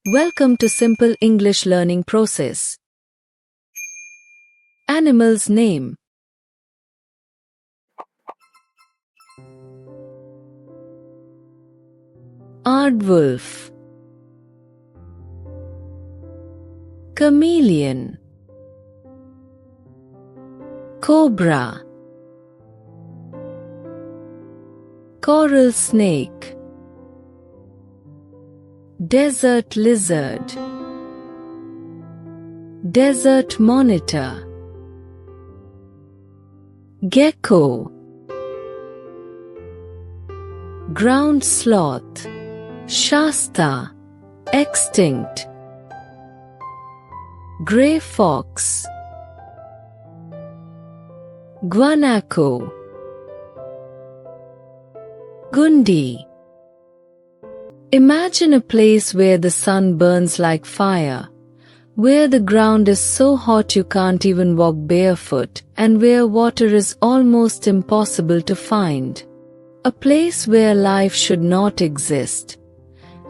Welcome to Simple English Learning Process. Animal's name. Aardwolf, chameleon, cobra, coral snake, desert lizard, desert monitor, gecko, ground sloth, Shasta, extinct, grey fox, guanaco, gundi. Imagine a place where the sun burns like fire, where the ground is so hot you can't even walk barefoot, and where water is almost impossible to find. A place where life should not exist.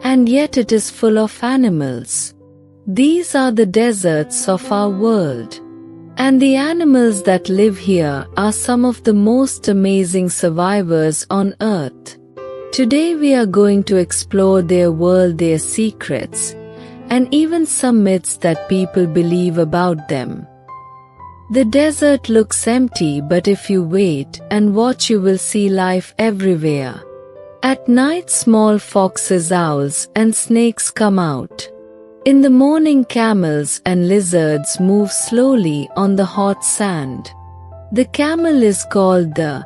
And yet it is full of animals. These are the deserts of our world. And the animals that live here are some of the most amazing survivors on Earth. Today we are going to explore their world, their secrets, and even some myths that people believe about them. The desert looks empty, but if you wait and watch you will see life everywhere. At night small foxes, owls, and snakes come out. In the morning camels and lizards move slowly on the hot sand. The camel is called the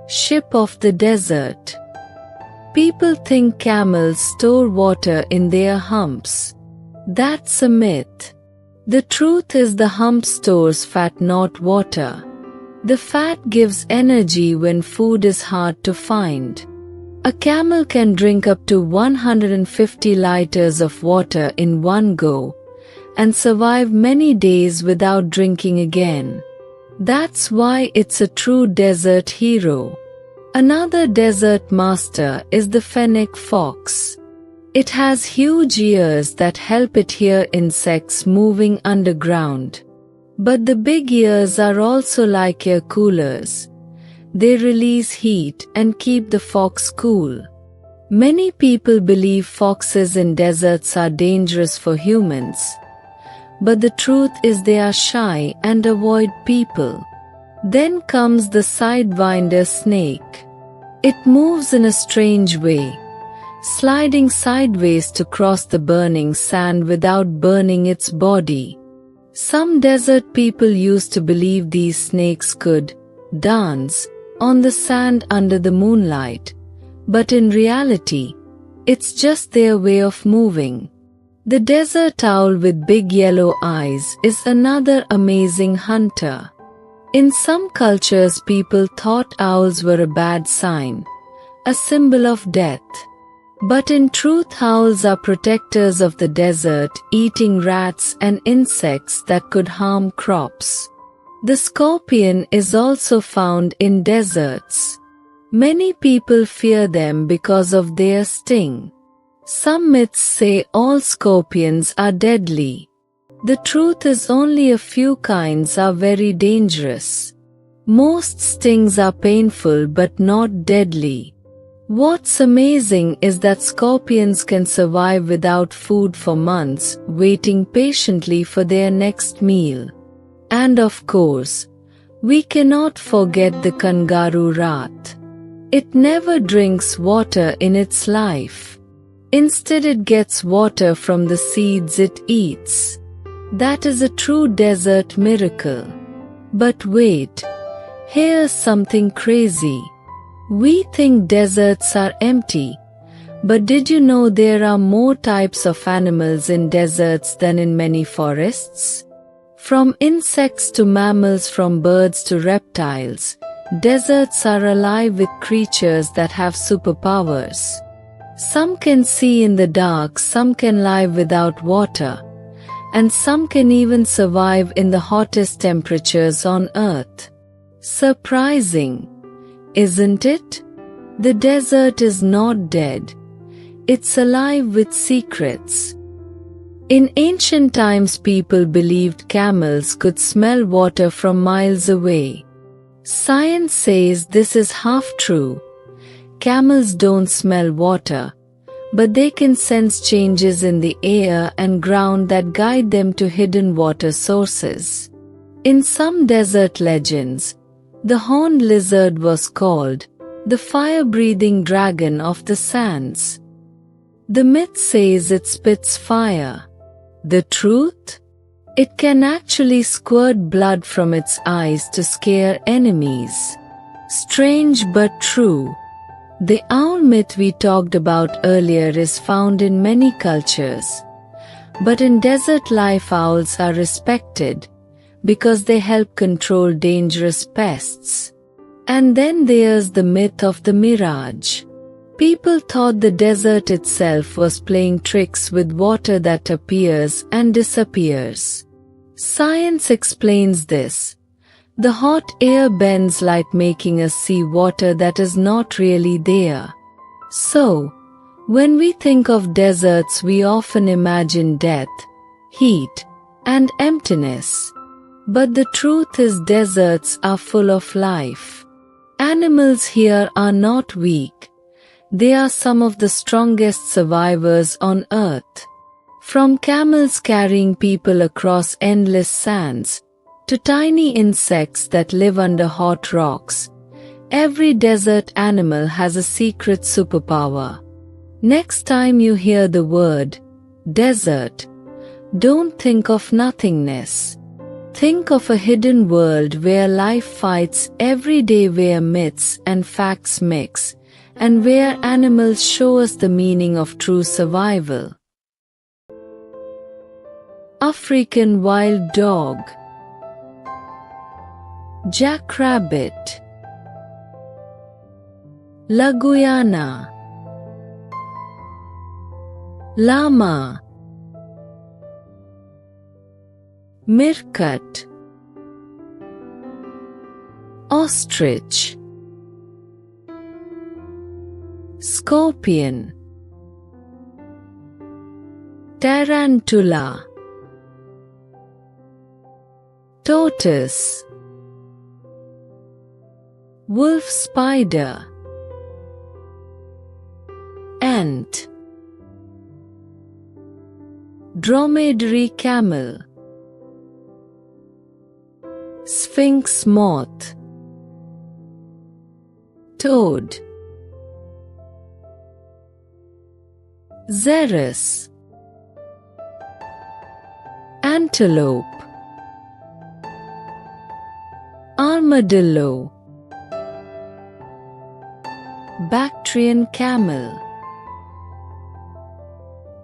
ship of the desert. People think camels store water in their humps. That's a myth. The truth is the hump stores fat, not water. The fat gives energy when food is hard to find. A camel can drink up to 150 liters of water in one go and survive many days without drinking again. That's why it's a true desert hero. Another desert master is the fennec fox. It has huge ears that help it hear insects moving underground. But the big ears are also like air coolers. They release heat and keep the fox cool. Many people believe foxes in deserts are dangerous for humans. But the truth is they are shy and avoid people. Then comes the sidewinder snake. It moves in a strange way, sliding sideways to cross the burning sand without burning its body. Some desert people used to believe these snakes could dance on the sand under the moonlight, but in reality, it's just their way of moving. The desert owl with big yellow eyes is another amazing hunter. In some cultures, people thought owls were a bad sign, a symbol of death. But in truth, owls are protectors of the desert, eating rats and insects that could harm crops. The scorpion is also found in deserts. Many people fear them because of their sting. Some myths say all scorpions are deadly. The truth is only a few kinds are very dangerous. Most stings are painful but not deadly. What's amazing is that scorpions can survive without food for months, waiting patiently for their next meal. And of course, we cannot forget the kangaroo rat. It never drinks water in its life. Instead, it gets water from the seeds it eats. That is a true desert miracle. But wait, here's something crazy. We think deserts are empty. But did you know there are more types of animals in deserts than in many forests? From insects to mammals, from birds to reptiles, deserts are alive with creatures that have superpowers. Some can see in the dark, some can live without water, and some can even survive in the hottest temperatures on Earth. Surprising, isn't it? The desert is not dead. It's alive with secrets. In ancient times, people believed camels could smell water from miles away. Science says this is half true. Camels don't smell water, but they can sense changes in the air and ground that guide them to hidden water sources. In some desert legends, the horned lizard was called the fire-breathing dragon of the sands. The myth says it spits fire. The truth? It can actually squirt blood from its eyes to scare enemies. Strange but true. The owl myth we talked about earlier is found in many cultures. But in desert life, owls are respected because they help control dangerous pests. And then there's the myth of the mirage. People thought the desert itself was playing tricks with water that appears and disappears. Science explains this. The hot air bends light, making us see water that is not really there. So, when we think of deserts, we often imagine death, heat, and emptiness. But the truth is, deserts are full of life. Animals here are not weak. They are some of the strongest survivors on Earth. From camels carrying people across endless sands, to tiny insects that live under hot rocks, every desert animal has a secret superpower. Next time you hear the word desert, don't think of nothingness. Think of a hidden world where life fights every day, where myths and facts mix, and where animals show us the meaning of true survival. African wild dog, jackrabbit, La Guyana, llama, meerkat, ostrich, scorpion, tarantula, tortoise, wolf spider, ant, dromedary camel, sphinx moth, toad, xerus, antelope, armadillo, Bactrian camel,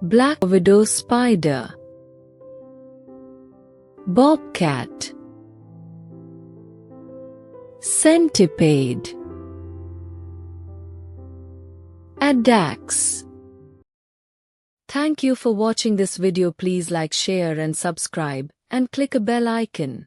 black widow spider, bobcat, centipede, addax. Thank you for watching this video. Please like, share and subscribe, and click a bell icon.